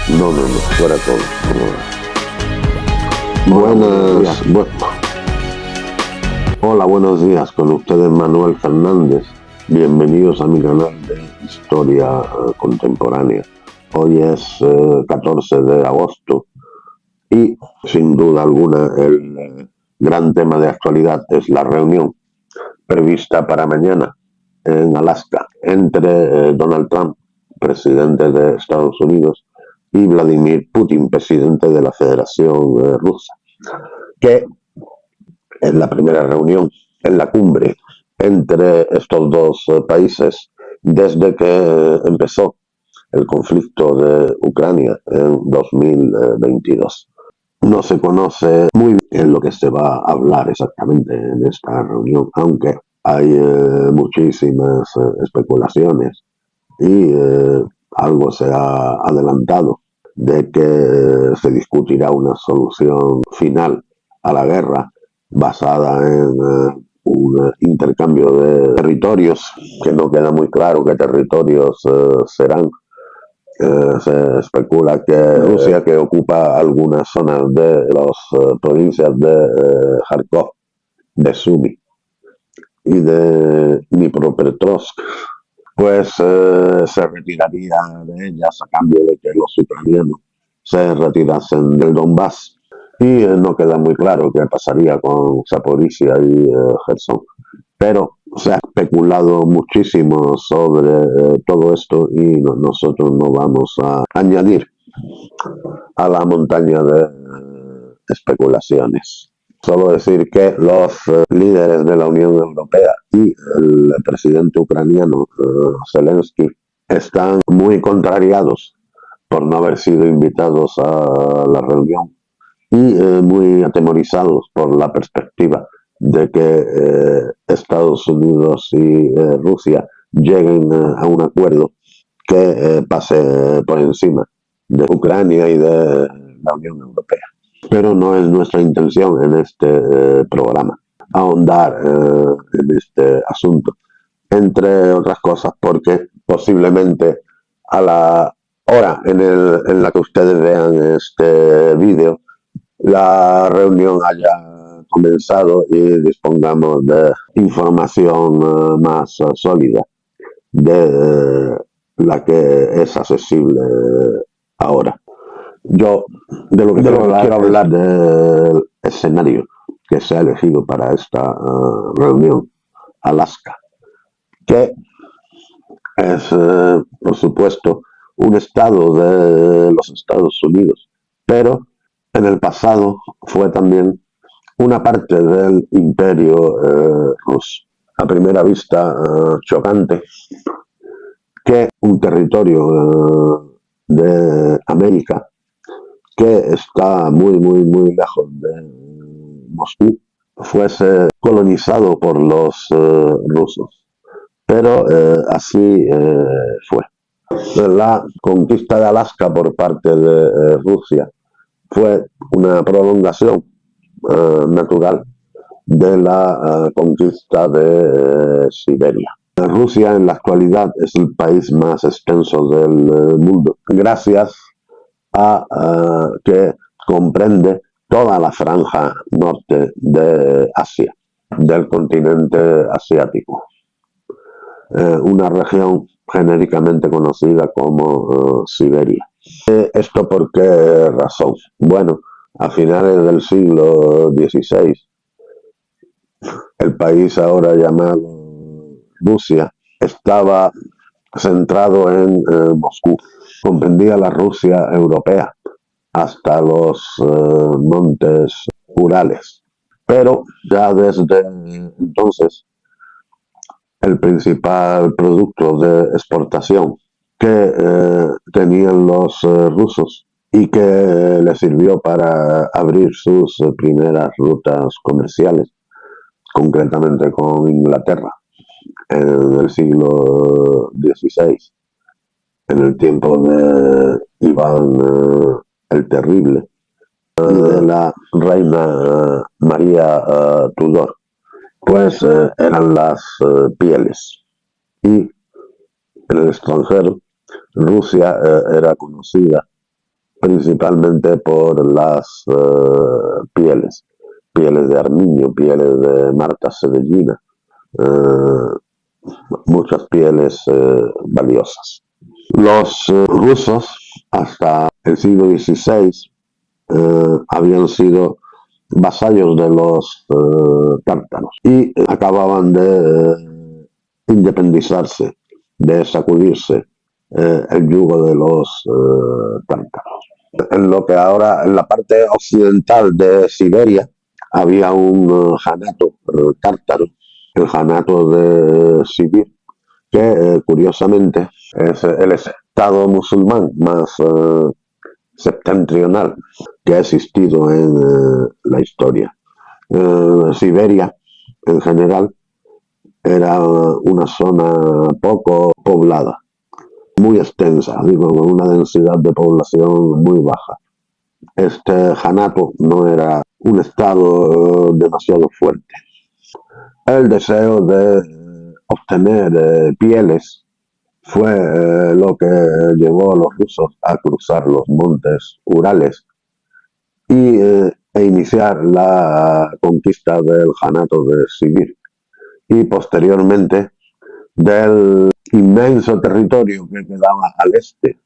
No, no, no, fuera todo. Hola, buenos días. Con ustedes Manuel Fernández. Bienvenidos a mi canal de Historia Contemporánea. Hoy es 14 de agosto y sin duda alguna el gran tema de actualidad es la reunión prevista para mañana en Alaska entre Donald Trump, presidente de Estados Unidos, y Vladimir Putin, presidente de la Federación Rusa, que es la primera reunión en la cumbre entre estos dos países desde que empezó el conflicto de Ucrania en 2022. No se conoce muy bien lo que se va a hablar exactamente en esta reunión, aunque hay muchísimas especulaciones y algo se ha adelantado de que se discutirá una solución final a la guerra basada en un intercambio de territorios, que no queda muy claro qué territorios serán. Se especula que Rusia, que ocupa algunas zonas de las provincias de Kharkov, de Sumy y de Dnipropetrovsk, pues se retiraría de ellas a cambio de que los ucranianos se retirasen del Donbass. Y no queda muy claro qué pasaría con Zaporizhia y Gerson. Pero se ha especulado muchísimo sobre todo esto y nosotros no vamos a añadir a la montaña de especulaciones. Solo decir que los líderes de la Unión Europea y el presidente ucraniano Zelensky están muy contrariados por no haber sido invitados a la reunión y muy atemorizados por la perspectiva de que Estados Unidos y Rusia lleguen a un acuerdo que pase por encima de Ucrania y de la Unión Europea. Pero no es nuestra intención en este programa ahondar en este asunto, entre otras cosas porque posiblemente a la hora en la que ustedes vean este vídeo la reunión haya comenzado y dispongamos de información más sólida de la que es accesible ahora. Yo de lo que quiero hablar del escenario que se ha elegido para esta reunión, Alaska, que es, por supuesto, un estado de los Estados Unidos, pero en el pasado fue también una parte del imperio ruso. A primera vista chocante que un territorio de América que está muy, muy, muy lejos de Moscú fuese colonizado por los rusos. Pero así fue. La conquista de Alaska por parte de Rusia fue una prolongación natural de la conquista de Siberia. Rusia en la actualidad es el país más extenso del mundo, gracias a que comprende toda la franja norte de Asia, del continente asiático. Una región genéricamente conocida como Siberia. ¿Esto por qué razón? Bueno, a finales del siglo XVI, el país ahora llamado Rusia estaba centrado en Moscú. Comprendía la Rusia europea hasta los montes Urales. Pero ya desde entonces el principal producto de exportación que tenían los rusos y que les sirvió para abrir sus primeras rutas comerciales, concretamente con Inglaterra, en el siglo XVI, en el tiempo de Iván el Terrible y de la reina María Tudor, pues eran las pieles. Y en el extranjero, Rusia era conocida principalmente por las pieles de armiño, pieles de marta sevillina, muchas pieles valiosas. Los rusos hasta el siglo XVI habían sido vasallos de los tártaros y acababan de independizarse, de sacudirse el yugo de los tártaros. En lo que ahora, en la parte occidental de Siberia, había un janato tártaro, el janato de Sibir, que curiosamente es el estado musulmán más septentrional que ha existido en la historia. Siberia, en general, era una zona poco poblada, muy extensa, digo, con una densidad de población muy baja. Este janato no era un estado demasiado fuerte. El deseo de obtener pieles fue lo que llevó a los rusos a cruzar los montes Urales e iniciar la conquista del Janato de Sibir y posteriormente del inmenso territorio que quedaba al este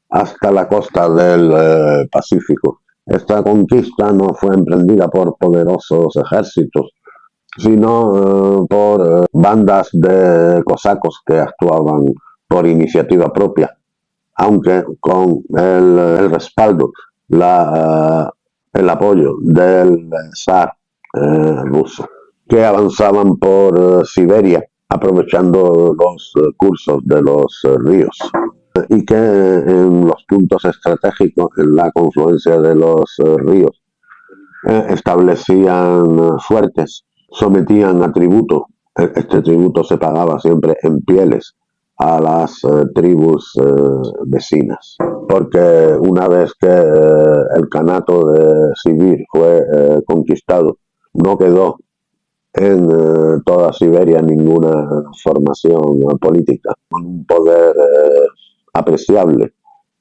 hasta la costa del Pacífico. Esta conquista no fue emprendida por poderosos ejércitos, sino por bandas de cosacos que actuaban por iniciativa propia, aunque con el respaldo, el apoyo del zar ruso, que avanzaban por Siberia, aprovechando los cursos de los ríos y que en los puntos estratégicos, en la confluencia de los ríos, establecían fuertes, sometían a tributo. Este tributo se pagaba siempre en pieles a las tribus vecinas, porque una vez que el Kanato de Sibir fue conquistado, no quedó en toda Siberia ninguna formación política con un poder apreciable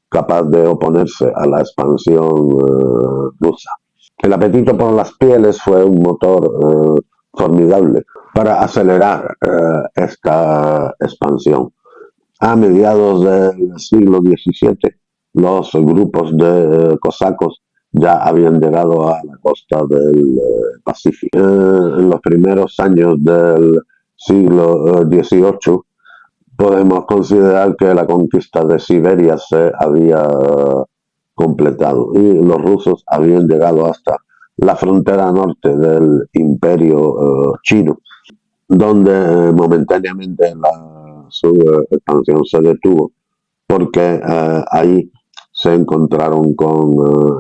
capaz de oponerse a la expansión rusa. El apetito por las pieles fue un motor formidable para acelerar esta expansión. A mediados del siglo XVII, los grupos de cosacos ya habían llegado a la costa del Pacífico. En los primeros años del siglo XVIII, podemos considerar que la conquista de Siberia se había completado y los rusos habían llegado hasta la frontera norte del imperio chino, donde momentáneamente su expansión se detuvo porque ahí se encontraron con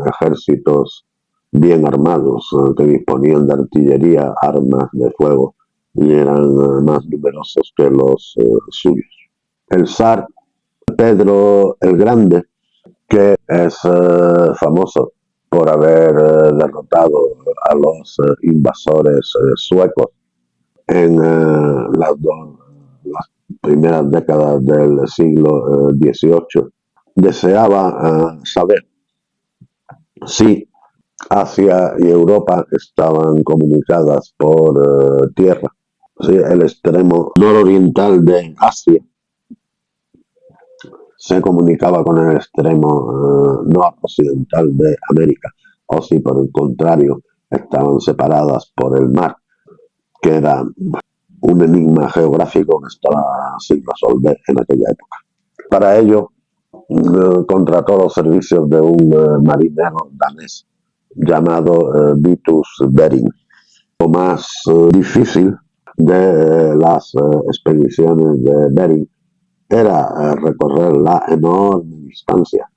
ejércitos bien armados que disponían de artillería, armas de fuego y eran más numerosos que los suyos. El zar Pedro el Grande, que es famoso por haber derrotado a los invasores suecos en las primeras décadas del siglo XVIII, deseaba saber si Asia y Europa estaban comunicadas por tierra. Sí, el extremo nororiental de Asia se comunicaba con el extremo noroccidental de América, o si por el contrario estaban separadas por el mar, que era un enigma geográfico que estaba sin resolver en aquella época. Para ello, contrató los servicios de un marinero danés llamado Vitus Bering. Lo más difícil de las expediciones de Bering era recorrer la enorme distancia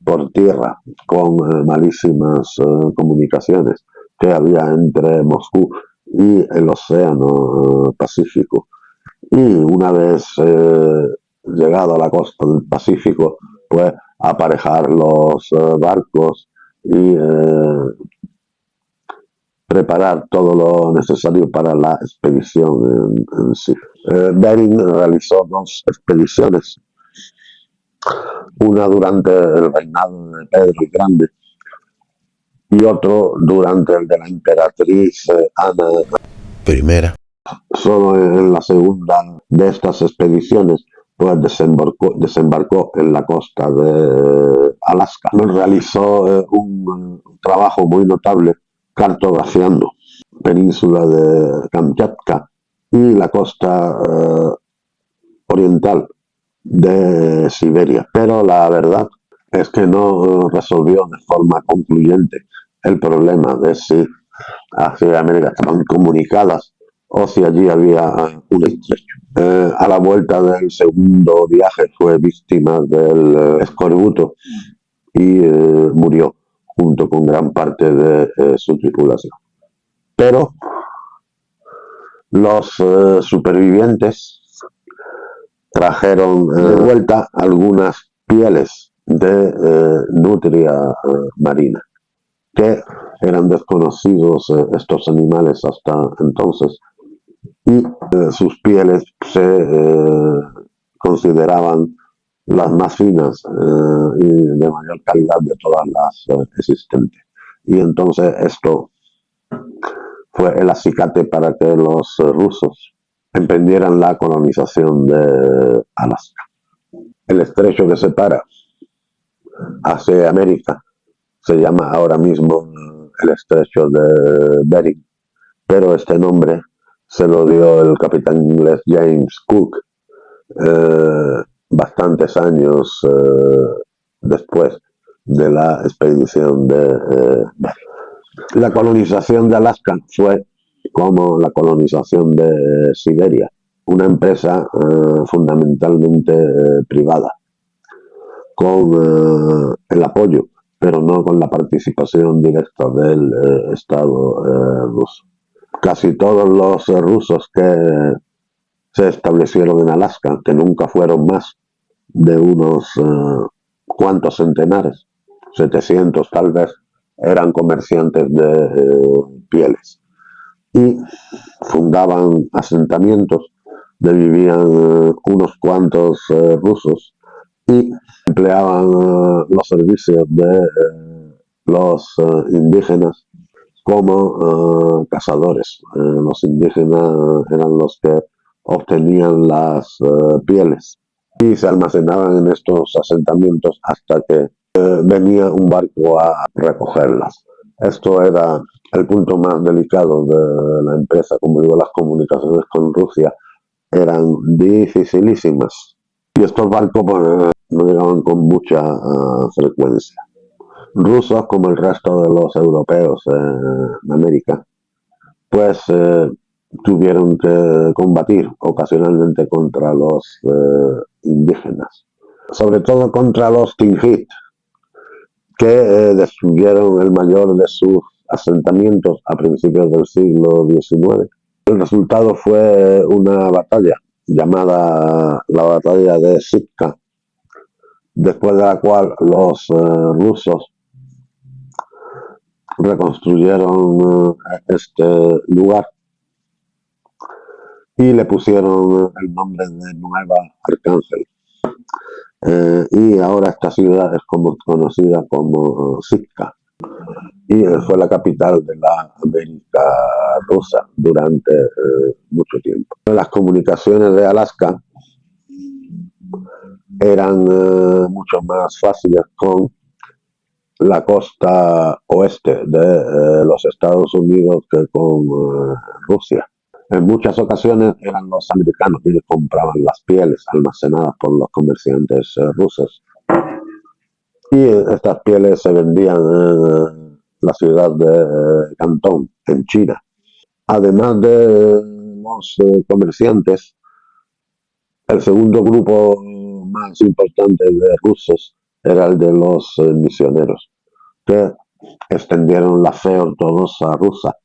por tierra con malísimas comunicaciones que había entre Moscú y el océano Pacífico. Y una vez llegado a la costa del Pacífico, pues aparejar los barcos y preparar todo lo necesario para la expedición en sí. Bering realizó dos expediciones una durante el reinado de Pedro el Grande y otro durante el de la emperatriz Ana Primera. Solo en la segunda de estas expediciones pues desembarcó en la costa de Alaska. Realizó un trabajo muy notable cartografiando península de Kamchatka y la costa oriental de Siberia. Pero la verdad es que no resolvió de forma concluyente el problema de si hacia América estaban comunicadas o si allí había un estrecho. A la vuelta del segundo viaje fue víctima del escorbuto y murió junto con gran parte de su tripulación. Pero los supervivientes trajeron de vuelta algunas pieles de nutria marina, que eran desconocidos estos animales hasta entonces, y sus pieles se consideraban las más finas y de mayor calidad de todas las existentes. Y entonces esto fue el acicate para que los rusos emprendieran la colonización de Alaska. El estrecho que separa hacia América se llama ahora mismo el estrecho de Bering, pero este nombre se lo dio el capitán inglés James Cook bastantes años después de la expedición de Bering. La colonización de Alaska fue como la colonización de Siberia, una empresa fundamentalmente privada, con el apoyo, pero no con la participación directa del Estado ruso. Casi todos los rusos que se establecieron en Alaska, que nunca fueron más de unos cuantos centenares, 700 tal vez, eran comerciantes de pieles y fundaban asentamientos donde vivían unos cuantos rusos y empleaban los servicios de los indígenas como cazadores. Los indígenas eran los que obtenían las pieles y se almacenaban en estos asentamientos hasta que venía un barco a recogerlas. Esto era el punto más delicado de la empresa. Como digo, las comunicaciones con Rusia eran dificilísimas y estos barcos pues, no llegaban con mucha frecuencia. Rusos, como el resto de los europeos en América, pues tuvieron que combatir ocasionalmente contra los indígenas, sobre todo contra los Tlingit, que destruyeron el mayor de sus asentamientos a principios del siglo XIX. El resultado fue una batalla llamada la batalla de Sitka, después de la cual los rusos reconstruyeron este lugar y le pusieron el nombre de Nueva Arcángel. Y ahora esta ciudad es como conocida como Sitka y fue la capital de la América rusa durante mucho tiempo. Las comunicaciones de Alaska eran mucho más fáciles con la costa oeste de los Estados Unidos que con Rusia. En muchas ocasiones eran los americanos quienes compraban las pieles almacenadas por los comerciantes rusos. Y estas pieles se vendían en la ciudad de Cantón, en China. Además de los comerciantes, el segundo grupo más importante de rusos era el de los misioneros, que extendieron la fe ortodoxa rusa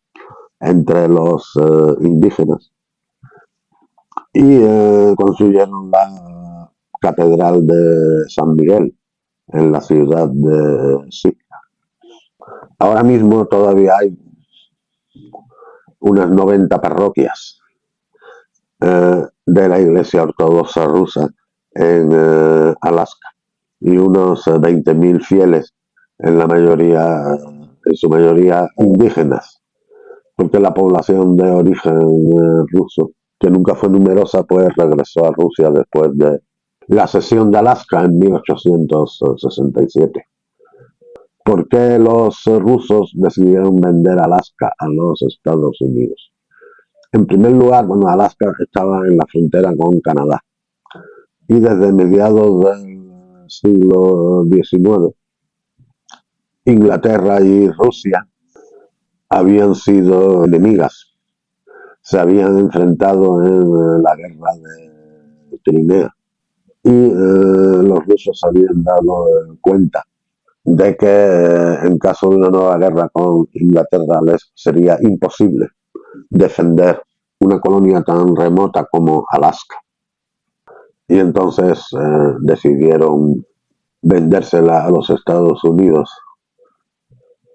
entre los indígenas y construyeron la catedral de San Miguel en la ciudad de Sitka. Ahora mismo todavía hay unas 90 parroquias de la Iglesia Ortodoxa rusa en Alaska. y unos 20.000 fieles, en su mayoría indígenas, porque la población de origen ruso, que nunca fue numerosa, pues regresó a Rusia después de la cesión de Alaska en 1867. ¿Por qué los rusos decidieron vender Alaska a los Estados Unidos? En primer lugar, bueno, Alaska estaba en la frontera con Canadá y desde mediados del siglo XIX, Inglaterra y Rusia habían sido enemigas, se habían enfrentado en la guerra de Crimea y los rusos habían dado cuenta de que en caso de una nueva guerra con Inglaterra les sería imposible defender una colonia tan remota como Alaska. Y entonces decidieron vendérsela a los Estados Unidos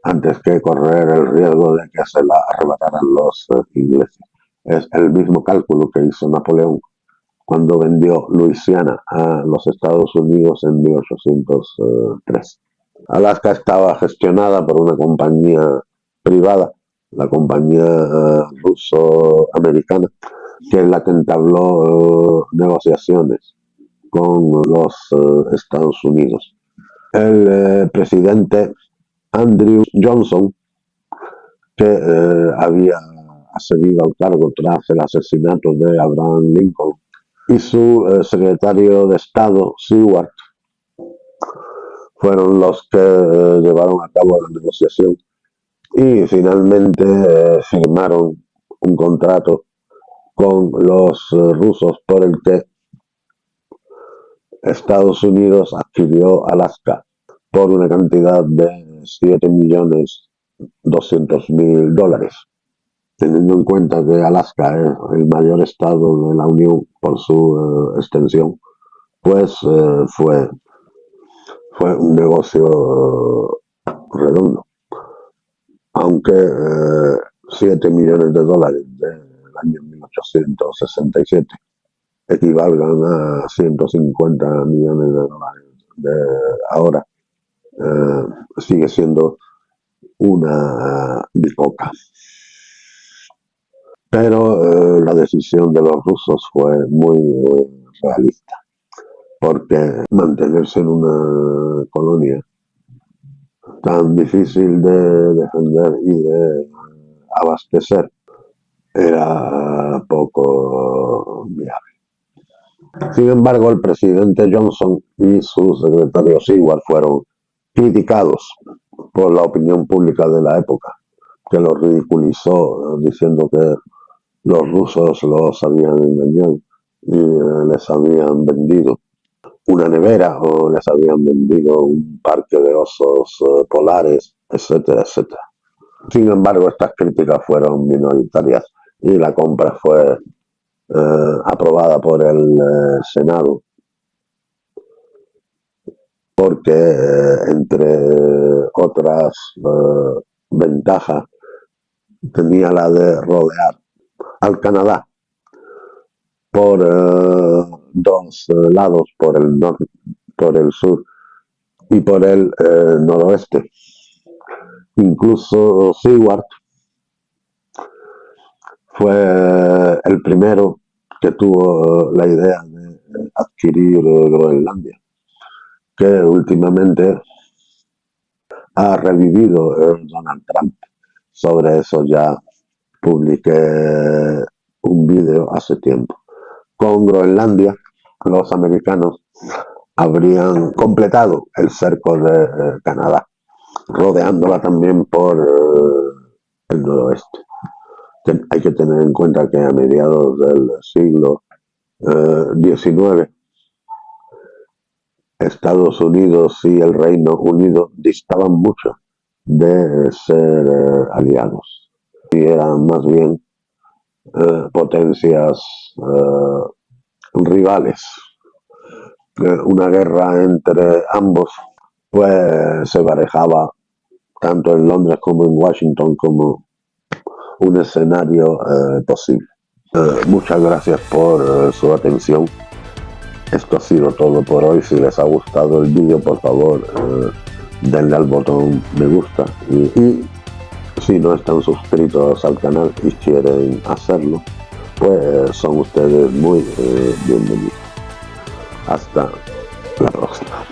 antes que correr el riesgo de que se la arrebataran los ingleses. Es el mismo cálculo que hizo Napoleón cuando vendió Luisiana a los Estados Unidos en 1803. Alaska estaba gestionada por una compañía privada, la compañía ruso-americana, que es la que entabló negociaciones con los Estados Unidos. El presidente Andrew Johnson, que había accedido al cargo tras el asesinato de Abraham Lincoln, y su secretario de Estado, Seward, fueron los que llevaron a cabo la negociación y finalmente firmaron un contrato con los rusos por el que Estados Unidos adquirió Alaska por una cantidad de $7.200.000. Teniendo en cuenta que Alaska es el mayor estado de la Unión por su extensión, pues fue un negocio redondo. Aunque $7 millones del año 1867 equivalgan a 150 millones de dólares de ahora, sigue siendo una bicoca. Pero la decisión de los rusos fue muy realista, porque mantenerse en una colonia tan difícil de defender y de abastecer era poco viable. Sin embargo, el presidente Johnson y su secretario Seward fueron criticados por la opinión pública de la época, que los ridiculizó diciendo que los rusos los habían engañado y les habían vendido una nevera o les habían vendido un parque de osos polares, etcétera, etcétera. Sin embargo, estas críticas fueron minoritarias y la compra fue aprobada por el Senado, porque entre otras ventajas tenía la de rodear al Canadá por dos lados, por el norte, por el sur y por el noroeste. Incluso Seward fue el primero que tuvo la idea de adquirir Groenlandia, que últimamente ha revivido Donald Trump. Sobre eso ya publiqué un vídeo hace tiempo. Con Groenlandia, los americanos habrían completado el cerco de Canadá, rodeándola también por el noroeste. Hay que tener en cuenta que a mediados del siglo XIX, Estados Unidos y el Reino Unido distaban mucho de ser aliados y eran más bien potencias rivales. Una guerra entre ambos pues se barajaba tanto en Londres como en Washington como un escenario posible. Muchas gracias por su atención Esto ha sido todo por hoy. Si les ha gustado el vídeo, por favor, denle al botón me gusta. Y si no están suscritos al canal y quieren hacerlo, pues son ustedes muy bienvenidos. Hasta la próxima.